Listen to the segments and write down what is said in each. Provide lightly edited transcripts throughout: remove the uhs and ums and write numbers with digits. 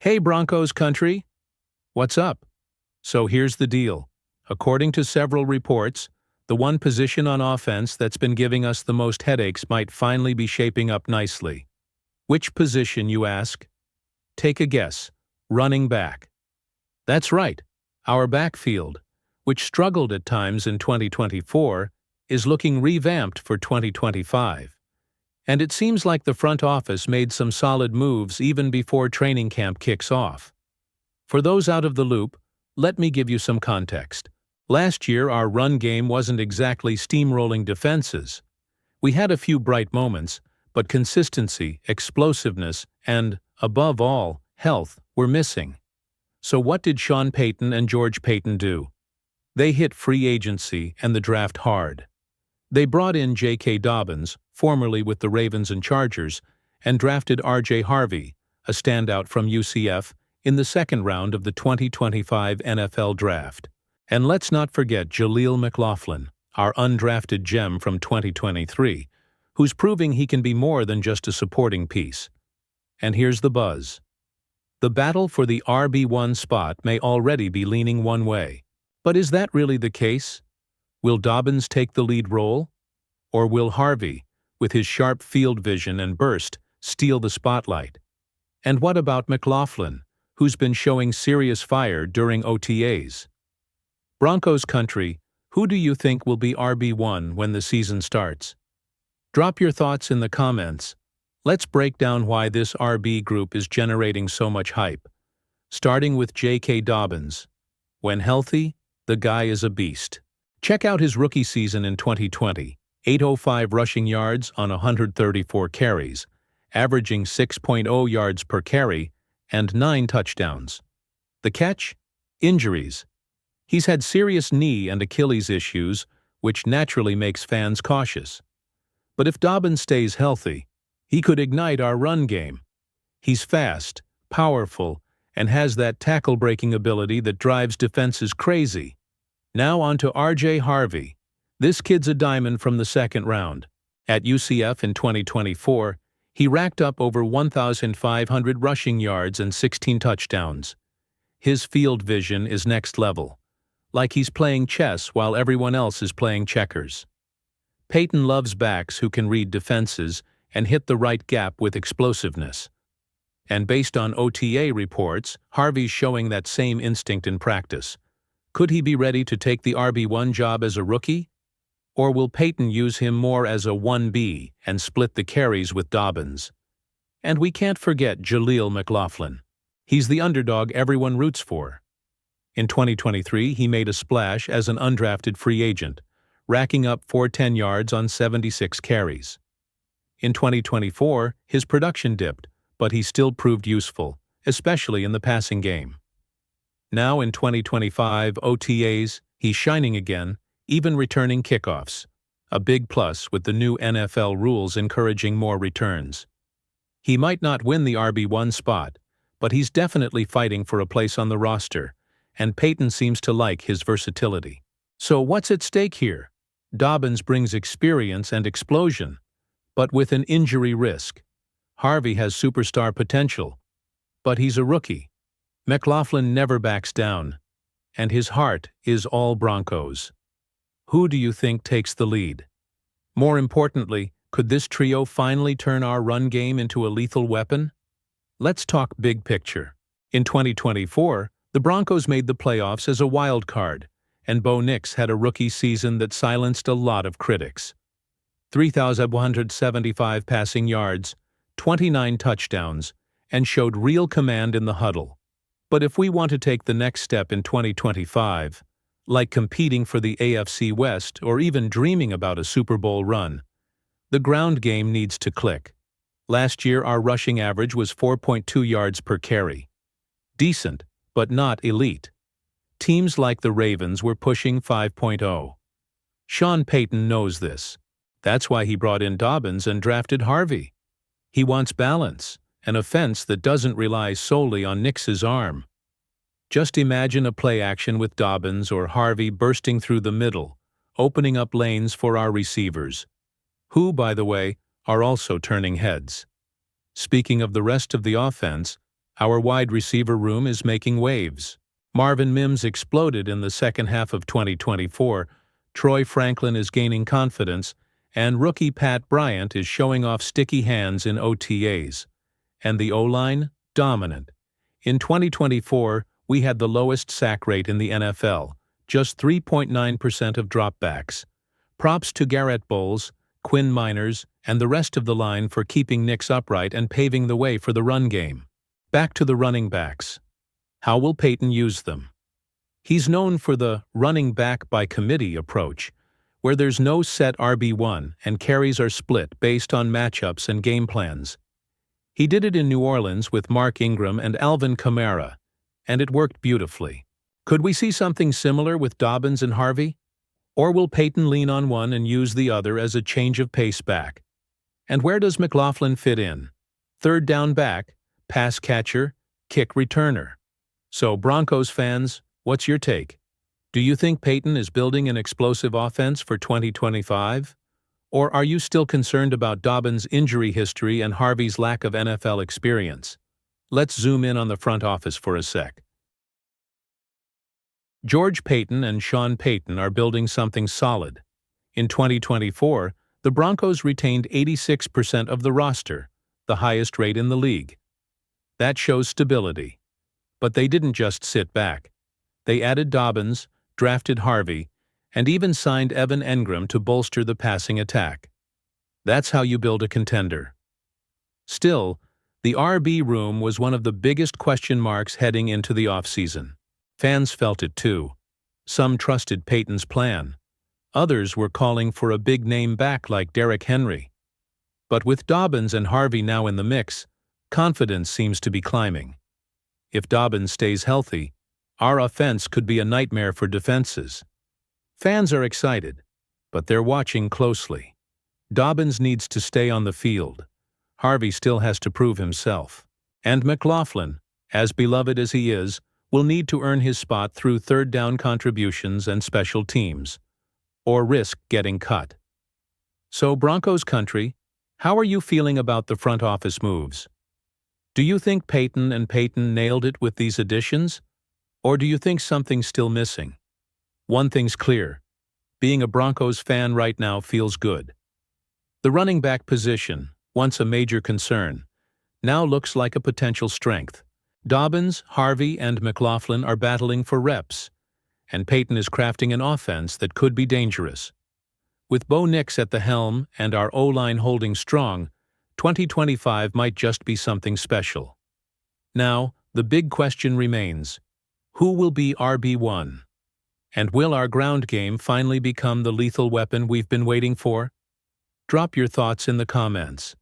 Hey Broncos Country, what's up? So here's the deal. According to several reports, the one position on offense that's been giving us the most headaches might finally be shaping up nicely. Which position, you ask? Take a guess. Running back. That's right. Our backfield, which struggled at times in 2024, is looking revamped for 2025. And it seems like the front office made some solid moves even before training camp kicks off. For those out of the loop, let me give you some context. Last year, our run game wasn't exactly steamrolling defenses. We had a few bright moments, but consistency, explosiveness, and, above all, health were missing. So what did Sean Payton and George Paton do? They hit free agency and the draft hard. They brought in J.K. Dobbins, formerly with the Ravens and Chargers, and drafted R.J. Harvey, a standout from UCF, in the second round of the 2025 NFL Draft. And let's not forget Jaleel McLaughlin, our undrafted gem from 2023, who's proving he can be more than just a supporting piece. And here's the buzz. The battle for the RB1 spot may already be leaning one way. But is that really the case? Will Dobbins take the lead role? Or will Harvey, with his sharp field vision and burst, steal the spotlight? And what about McLaughlin, who's been showing serious fire during OTAs? Broncos Country, who do you think will be RB1 when the season starts? Drop your thoughts in the comments. Let's break down why this RB group is generating so much hype. Starting with J.K. Dobbins. When healthy, the guy is a beast. Check out his rookie season in 2020, 805 rushing yards on 134 carries, averaging 6.0 yards per carry, and 9 touchdowns. The catch? Injuries. He's had serious knee and Achilles issues, which naturally makes fans cautious. But if Dobbins stays healthy, he could ignite our run game. He's fast, powerful, and has that tackle-breaking ability that drives defenses crazy. Now on to R.J. Harvey. This kid's a diamond from the second round. At UCF in 2024, he racked up over 1,500 rushing yards and 16 touchdowns. His field vision is next level, like he's playing chess while everyone else is playing checkers. Payton loves backs who can read defenses and hit the right gap with explosiveness. And based on OTA reports, Harvey's showing that same instinct in practice. Could he be ready to take the RB1 job as a rookie? Or will Payton use him more as a 1B and split the carries with Dobbins? And we can't forget Jaleel McLaughlin. He's the underdog everyone roots for. In 2023, he made a splash as an undrafted free agent, racking up 410 yards on 76 carries. In 2024, his production dipped, but he still proved useful, especially in the passing game. Now in 2025 OTAs, he's shining again, even returning kickoffs, a big plus with the new NFL rules encouraging more returns. He might not win the RB1 spot, but he's definitely fighting for a place on the roster, and Payton seems to like his versatility. So what's at stake here? Dobbins brings experience and explosion, but with an injury risk. Harvey has superstar potential, but he's a rookie. McLaughlin never backs down, and his heart is all Broncos. Who do you think takes the lead? More importantly, could this trio finally turn our run game into a lethal weapon? Let's talk big picture. In 2024, the Broncos made the playoffs as a wild card, and Bo Nix had a rookie season that silenced a lot of critics. 3,175 passing yards, 29 touchdowns, and showed real command in the huddle. But if we want to take the next step in 2025, like competing for the AFC West or even dreaming about a Super Bowl run, the ground game needs to click. Last year, our rushing average was 4.2 yards per carry. Decent, but not elite. Teams like the Ravens were pushing 5.0. Sean Payton knows this. That's why he brought in Dobbins and drafted Harvey. He wants balance, an offense that doesn't rely solely on Nix's arm. Just imagine a play action with Dobbins or Harvey bursting through the middle, opening up lanes for our receivers, who, by the way, are also turning heads. Speaking of the rest of the offense, Our wide receiver room is making waves. Marvin Mims exploded in the second half of 2024, Troy Franklin is gaining confidence, and rookie Pat Bryant is showing off sticky hands in OTAs. And the O-line? Dominant. In 2024, we had the lowest sack rate in the NFL, just 3.9% of dropbacks. Props to Garrett Bowles, Quinn Miners, and the rest of the line for keeping Knicks upright and paving the way for the run game. Back to the running backs. How will Peyton use them? He's known for the running back by committee approach, where there's no set RB1 and carries are split based on matchups and game plans. He did it in New Orleans with Mark Ingram and Alvin Kamara, and it worked beautifully. Could we see something similar with Dobbins and Harvey? Or will Peyton lean on one and use the other as a change of pace back? And where does McLaughlin fit in? Third down back, pass catcher, kick returner. So, Broncos fans, what's your take? Do you think Peyton is building an explosive offense for 2025? Or are you still concerned about Dobbins' injury history and Harvey's lack of NFL experience? Let's zoom in on the front office for a sec. George Paton and Sean Payton are building something solid. In 2024, the Broncos retained 86% of the roster, the highest rate in the league. That shows stability. But they didn't just sit back. They added Dobbins, drafted Harvey, and even signed Evan Engram to bolster the passing attack. That's how you build a contender. Still, the RB room was one of the biggest question marks heading into the offseason. Fans felt it too. Some trusted Peyton's plan. Others were calling for a big-name back like Derrick Henry. But with Dobbins and Harvey now in the mix, confidence seems to be climbing. If Dobbins stays healthy, our offense could be a nightmare for defenses. Fans are excited, but they're watching closely. Dobbins needs to stay on the field. Harvey still has to prove himself. And McLaughlin, as beloved as he is, will need to earn his spot through third down contributions and special teams, or risk getting cut. So, Broncos Country, how are you feeling about the front office moves? Do you think Peyton and Peyton nailed it with these additions? Or do you think something's still missing? One thing's clear. Being a Broncos fan right now feels good. The running back position, once a major concern, now looks like a potential strength. Dobbins, Harvey, and McLaughlin are battling for reps, and Peyton is crafting an offense that could be dangerous. With Bo Nix at the helm and our O-line holding strong, 2025 might just be something special. Now, the big question remains, who will be RB1? And will our ground game finally become the lethal weapon we've been waiting for? Drop your thoughts in the comments.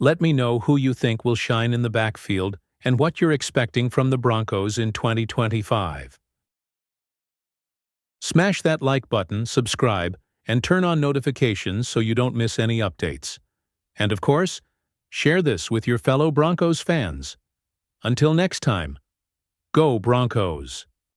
Let me know who you think will shine in the backfield and what you're expecting from the Broncos in 2025. Smash that like button, subscribe, and turn on notifications so you don't miss any updates. And of course, share this with your fellow Broncos fans. Until next time, go Broncos!